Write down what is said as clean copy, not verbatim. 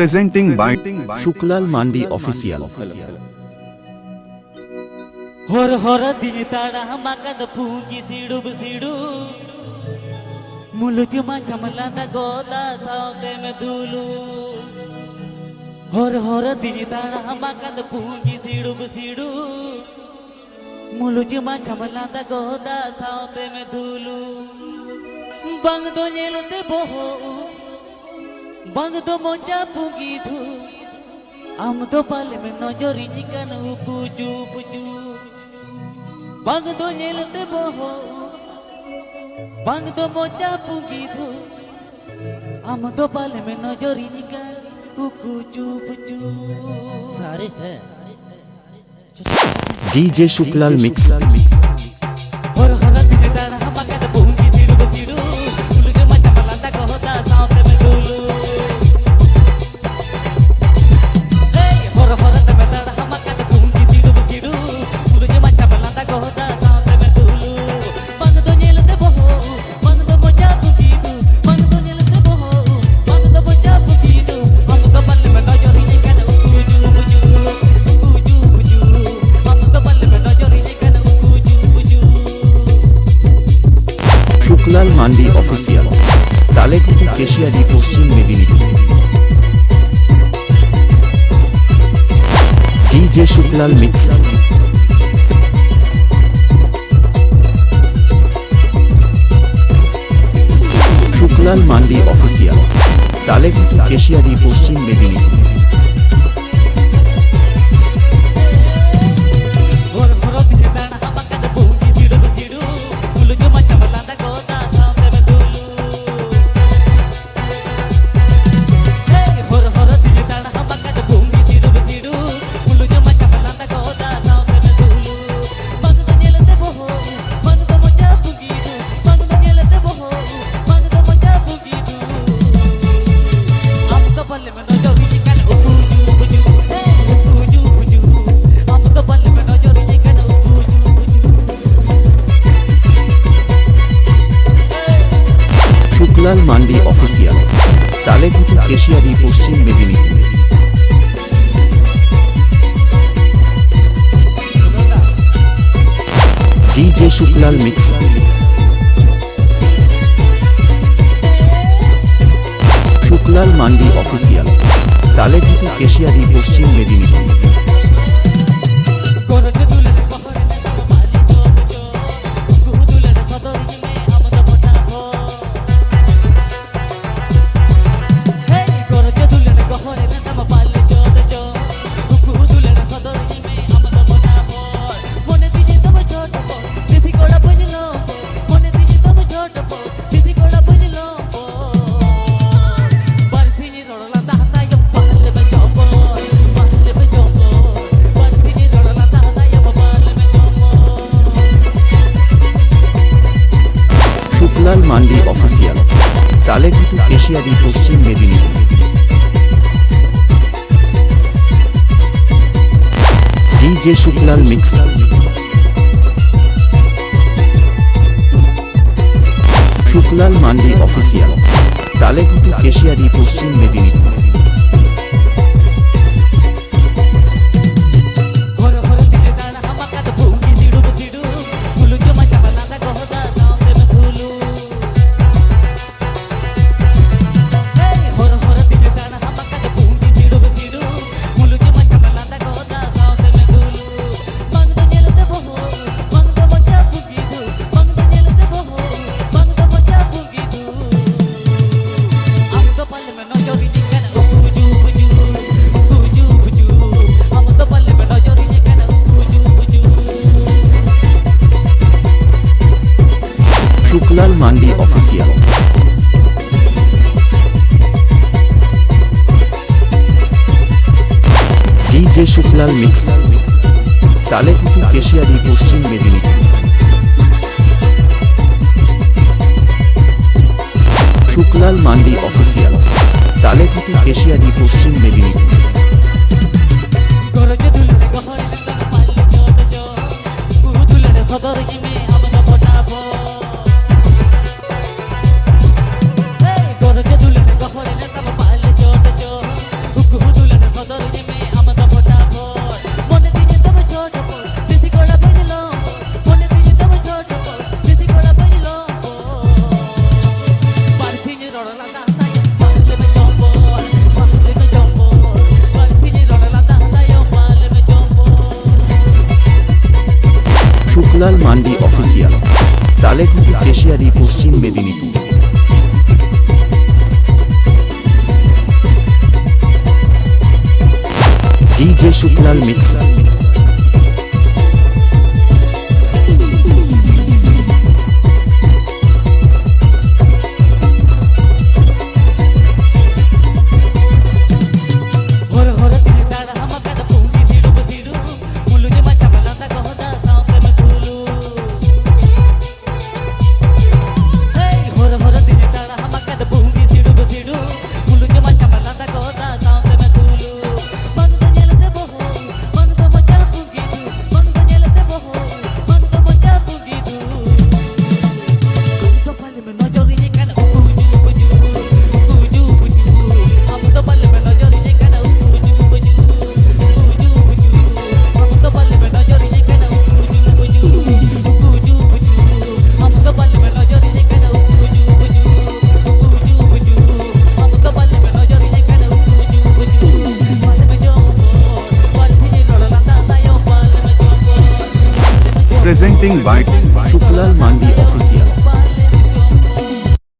presenting by Suklal Mandi official. ಹೊರ ಹೊರ ದಿತಾಡ ಮಕದ ಪೂಗಿ ಸಿಡುಬು ಸಿಡು ಮುಲುತಿ ಮಚಮಲದ ಗೋದ ಸಾತೆ ಮೆದುಲು ಹೊರ ಹೊರ ದಿತಾಡ ಮಕದ ಪೂಗಿ ಸಿಡುಬು ಸಿಡು ಮುಲುತಿ ಮಚಮಲದ ಗೋದ ಸಾತೆ ಮೆದುಲು ಬಂಗದೋ ನೆಲತೆ ಬೋಹೋ ಬಂಗದೋ ಮೊಂಜಾ ಪೂಗಿದು আমদো পালে মে নজরি নিকান উকুজু বুজু বাংদো নেলতে বহো বাংদো মোচা পুগিধু আমদো পালে মে নজরি নিকান উকুজু বুজু সারে সে ডিজে শুক্লাল মিক্স। হর হর দিনে দাঁড়া হামাকাদ পুঙ্গি সিড়ু সিড়ু উলুগে মাচা মালান্দা কহতা সাউতে মে দুলু Suklal Mandi official, Talekuti, Keshiary, Paschim Medinipur. DJ Suklal mix. Suklal Mandi official, Talekuti, Keshiary, Paschim Medinipur. Suklal Mandi official, Talekuti, Keshiary, Paschim Medinipur. DJ Suklal mix. Suklal Mandi official, Talekuti, Keshiary, Paschim Medinipur. Suklal Mandi official, Talekuti, Keshiary, Paschim Medinipur. DJ Suklal mix. Suklal Mandi official, Talekuti, Keshiary, Paschim Medinipur. Suklal Mandi official. DJ Suklal mix, Talekuti, Keshiary, Paschim Medinipur. Suklal Mandi official, Talekuti, Keshiary, Paschim Medinipur. Suklal Mandi official, Talekuti Keshiary, Paschim Medinipur. DJ Suklal mixer. Presenting by Suklal Mandi official.